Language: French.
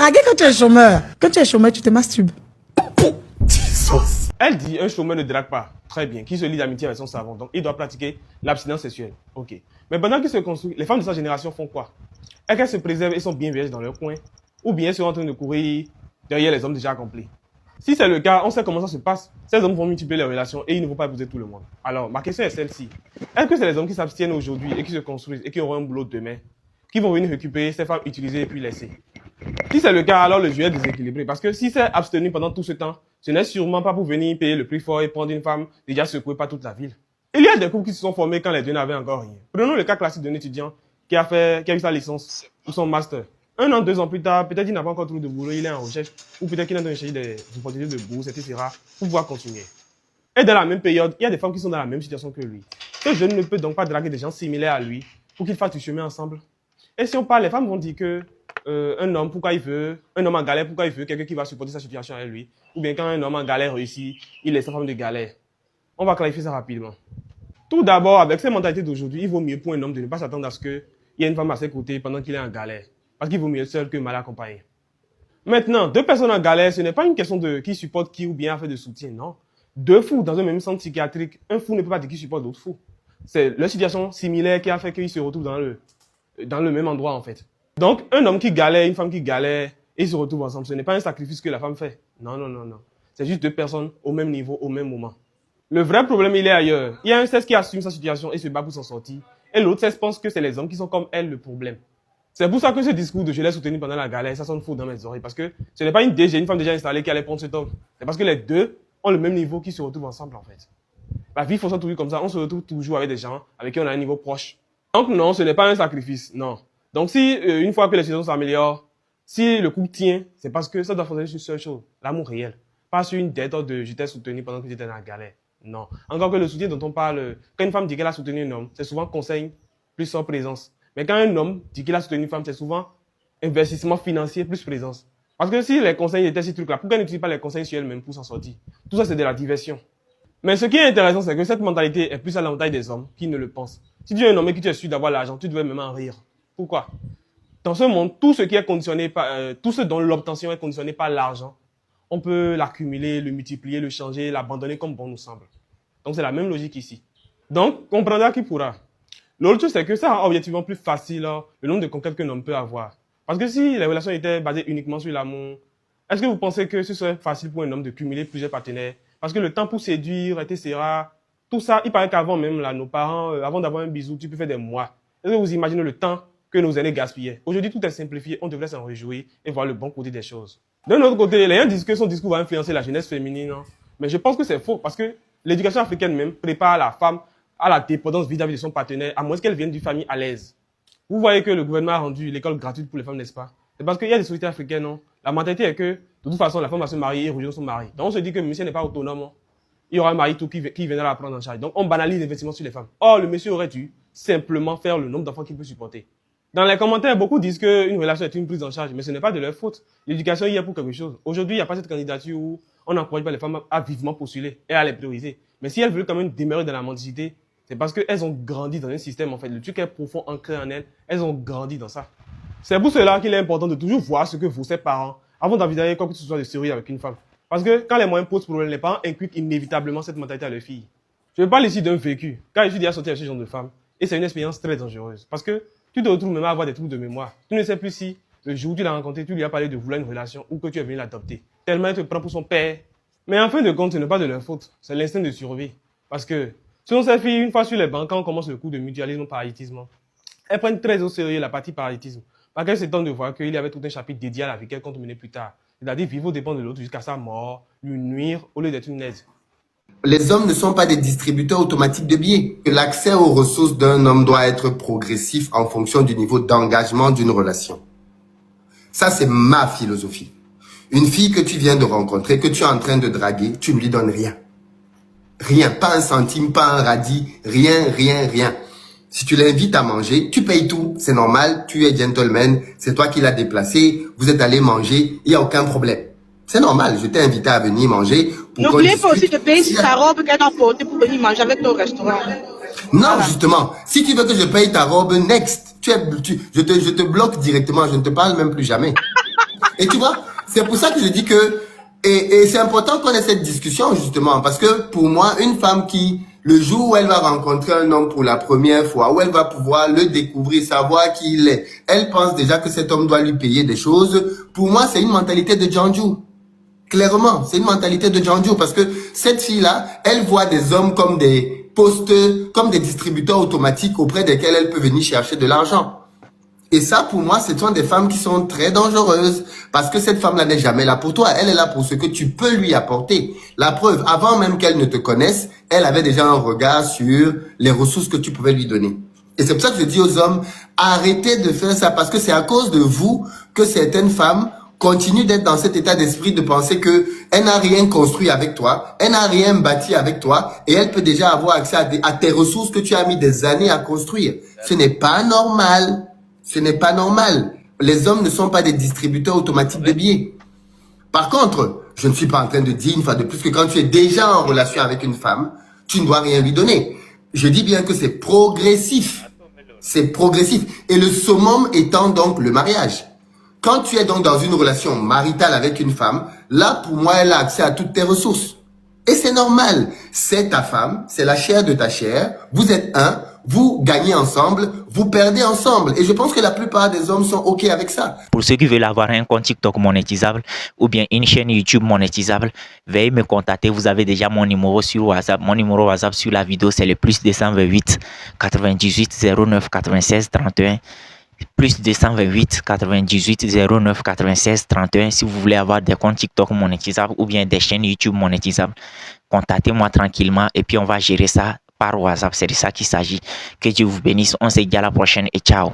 draguer quand tu es chômeur. Quand tu es chômeur, tu te masturbes. Elle dit un chômeur ne drague pas. Très bien. Qui se lie d'amitié avec son savon. Donc, il doit pratiquer l'abstinence sexuelle. Ok. Mais pendant qu'il se construit, les femmes de sa génération font quoi? Est-ce qu'elles se préservent et sont bien vierges dans leur coin? Ou bien elles sont en train de courir derrière les hommes déjà accomplis? Si c'est le cas, on sait comment ça se passe. Ces hommes vont multiplier les relations et ils ne vont pas épouser tout le monde. Alors, ma question est celle-ci. Est-ce que c'est les hommes qui s'abstiennent aujourd'hui et qui se construisent et qui auront un boulot demain, qui vont venir récupérer ces femmes utilisées et puis laisser? Si c'est le cas, alors le jeu est déséquilibré. Parce que si c'est abstenu pendant tout ce temps, ce n'est sûrement pas pour venir payer le prix fort et prendre une femme déjà secouée par toute la ville. Il y a des couples qui se sont formés quand les deux n'avaient encore rien. Prenons le cas classique d'un étudiant qui a eu sa licence ou son master. 1 an, 2 ans plus tard, peut-être qu'il n'a pas encore trouvé de boulot, il est en recherche, ou peut-être qu'il est en train de chercher des opportunités de bourse, etc., pour pouvoir continuer. Et dans la même période, il y a des femmes qui sont dans la même situation que lui. Ce jeune ne peut donc pas draguer des gens similaires à lui pour qu'ils fassent du chemin ensemble. Et si on parle, les femmes vont dire que un homme, pourquoi il veut, un homme en galère, pourquoi il veut quelqu'un qui va supporter sa situation avec lui, ou bien quand un homme en galère réussit, il laisse sa femme de galère. On va clarifier ça rapidement. Tout d'abord, avec ces mentalités d'aujourd'hui, il vaut mieux pour un homme de ne pas s'attendre à ce qu'il y ait une femme à ses côtés pendant qu'il est en galère. Parce qu'il vaut mieux seul que mal accompagné. Maintenant, 2 personnes en galère, ce n'est pas une question de qui supporte qui ou bien fait de soutien, non. 2 fous dans un même centre psychiatrique, un fou ne peut pas dire qui supporte l'autre fou. C'est leur situation similaire qui a fait qu'ils se retrouvent dans le même endroit en fait. Donc, un homme qui galère, une femme qui galère, et ils se retrouvent ensemble, ce n'est pas un sacrifice que la femme fait. Non, non, non, non. C'est juste 2 personnes au même niveau, au même moment. Le vrai problème, il est ailleurs. Il y a un sexe qui assume sa situation et se bat pour s'en sortir. Et l'autre sexe pense que c'est les hommes qui sont comme elle le problème. C'est pour ça que ce discours de je l'ai soutenu pendant la galère, ça sonne faux dans mes oreilles. Parce que ce n'est pas une femme déjà installée qui allait prendre cet homme. C'est parce que les deux ont le même niveau qui se retrouvent ensemble en fait. La vie fonctionne toujours comme ça. On se retrouve toujours avec des gens avec qui on a un niveau proche. Donc non, ce n'est pas un sacrifice, non. Donc si une fois que les situations s'améliorent, si le couple tient, c'est parce que ça doit fonctionner sur une seule chose, l'amour réel. Pas sur une dette de je t'ai soutenu pendant que j'étais dans la galère. Non. Encore que le soutien dont on parle, quand une femme dit qu'elle a soutenu un homme, c'est souvent conseil plus sans présence. Mais quand un homme dit qu'il a soutenu une femme, c'est souvent investissement financier plus présence. Parce que si les conseils étaient ces trucs-là, pourquoi n'utilisent pas les conseils sur elle-même pour s'en sortir? Tout ça, c'est de la diversion. Mais ce qui est intéressant, c'est que cette mentalité est plus à l'avantage des hommes qui ne le pensent. Si tu es un homme et que tu es sûr d'avoir l'argent, tu devrais même en rire. Pourquoi? Dans ce monde, tout ce qui est conditionné par, tout ce dont l'obtention est conditionnée par l'argent, on peut l'accumuler, le multiplier, le changer, l'abandonner comme bon nous semble. Donc c'est la même logique ici. Donc, comprendra qui pourra. L'autre chose, c'est que ça rend objectivement plus facile le nombre de conquêtes qu'un homme peut avoir. Parce que si les relations étaient basées uniquement sur l'amour, est-ce que vous pensez que ce serait facile pour un homme de cumuler plusieurs partenaires? Parce que le temps pour séduire, etc., tout ça, il paraît qu'avant même, là, nos parents, avant d'avoir un bisou, tu peux faire des mois. Est-ce que vous imaginez le temps que nos aînés gaspillaient? Aujourd'hui, tout est simplifié, on devrait s'en réjouir et voir le bon côté des choses. D'un autre côté, les gens disent que son discours va influencer la jeunesse féminine, hein. Mais je pense que c'est faux, parce que l'éducation africaine même prépare la femme à la dépendance vis-à-vis de son partenaire, à moins qu'elle vienne d'une famille à l'aise. Vous voyez que le gouvernement a rendu l'école gratuite pour les femmes, n'est-ce pas? C'est parce qu'il y a des sociétés africaines, non? La mentalité est que, de toute façon, la femme va se marier et rejoindre son mari. Donc on se dit que le monsieur n'est pas autonome, hein. Il y aura un mari tout qui viendra la prendre en charge. Donc on banalise l'investissement sur les femmes. Or, le monsieur aurait dû simplement faire le nombre d'enfants qu'il peut supporter. Dans les commentaires, beaucoup disent qu'une relation est une prise en charge, mais ce n'est pas de leur faute. L'éducation y est pour quelque chose. Aujourd'hui, il n'y a pas cette candidature où on n'encourage pas les femmes à vivement postuler et à les prioriser. Mais si elles veulent quand même demeurer dans la mendicité, c'est parce qu'elles ont grandi dans un système, en fait. Le truc est profond, ancré en elles. Elles ont grandi dans ça. C'est pour cela qu'il est important de toujours voir ce que vous, ses parents, avant d'envisager quoi que ce soit de sérieux avec une femme. Parce que quand les moyens posent problème, les parents inculquent inévitablement cette mentalité à leurs filles. Je parle ici d'un vécu. Quand je suis déjà sorti avec ce genre de femme, et c'est une expérience très dangereuse. Parce que tu te retrouves même à avoir des troubles de mémoire. Tu ne sais plus si le jour où tu l'as rencontré, tu lui as parlé de vouloir une relation ou que tu es venu l'adopter. Tellement elle te prend pour son père. Mais en fin de compte, ce n'est pas de leur faute. C'est l'instinct de survie. Parce que, selon ces filles, une fois sur les bancs, quand on commence le cours de mutualisme ou parasitisme, elles prennent très au sérieux la partie parasitisme. Parce qu'elles s'étonnent de voir qu'il y avait tout un chapitre dédié à la vie qu'elles comptent mener plus tard. C'est-à-dire vivre aux dépens de l'autre jusqu'à sa mort, lui nuire au lieu d'être une aide. Les hommes ne sont pas des distributeurs automatiques de biens. L'accès aux ressources d'un homme doit être progressif en fonction du niveau d'engagement d'une relation. Ça, c'est ma philosophie. Une fille que tu viens de rencontrer, que tu es en train de draguer, tu ne lui donnes rien. Rien, pas un centime, pas un radis, rien, rien, rien. Si tu l'invites à manger, tu payes tout. C'est normal, tu es gentleman, c'est toi qui l'as déplacé, vous êtes allé manger, il n'y a aucun problème. C'est normal, je t'ai invité à venir manger. N'oubliez pas aussi de payer sa robe qu'elle a portée pour venir manger avec nous au restaurant. Non, voilà. Justement, si tu veux que je paye ta robe, next. Je te bloque directement, je ne te parle même plus jamais. Et tu vois, c'est pour ça que je dis que, et c'est important qu'on ait cette discussion justement, parce que pour moi, une femme qui, le jour où elle va rencontrer un homme pour la première fois, où elle va pouvoir le découvrir, savoir qui il est, elle pense déjà que cet homme doit lui payer des choses. Pour moi, c'est une mentalité de Janju. Clairement, c'est une mentalité de Janju, parce que cette fille-là, elle voit des hommes comme des postes, comme des distributeurs automatiques auprès desquels elle peut venir chercher de l'argent. Et ça, pour moi, ce sont des femmes qui sont très dangereuses, parce que cette femme-là n'est jamais là pour toi. Elle est là pour ce que tu peux lui apporter. La preuve, avant même qu'elle ne te connaisse, elle avait déjà un regard sur les ressources que tu pouvais lui donner. Et c'est pour ça que je dis aux hommes, arrêtez de faire ça, parce que c'est à cause de vous que certaines femmes continuent d'être dans cet état d'esprit de penser que elle n'a rien construit avec toi, elle n'a rien bâti avec toi, et elle peut déjà avoir accès à tes ressources que tu as mis des années à construire. Ce n'est pas normal. Ce n'est pas normal. Les hommes ne sont pas des distributeurs automatiques de billets. Par contre, je ne suis pas en train de dire une fois de plus que quand tu es déjà en relation avec une femme, tu ne dois rien lui donner. Je dis bien que c'est progressif. C'est progressif. Et le summum étant donc le mariage. Quand tu es donc dans une relation maritale avec une femme, là, pour moi, elle a accès à toutes tes ressources. Et c'est normal. C'est ta femme, c'est la chair de ta chair. Vous êtes un, vous gagnez ensemble, vous perdez ensemble. Et je pense que la plupart des hommes sont OK avec ça. Pour ceux qui veulent avoir un compte TikTok monétisable ou bien une chaîne YouTube monétisable, veuillez me contacter. Vous avez déjà mon numéro sur WhatsApp. Mon numéro WhatsApp sur la vidéo, c'est le +228 98 09 96 31. +228 98 09 96 31. Si vous voulez avoir des comptes TikTok monétisables ou bien des chaînes YouTube monétisables, contactez-moi tranquillement et puis on va gérer ça par WhatsApp. C'est de ça qu'il s'agit. Que Dieu vous bénisse. On se dit à la prochaine et ciao.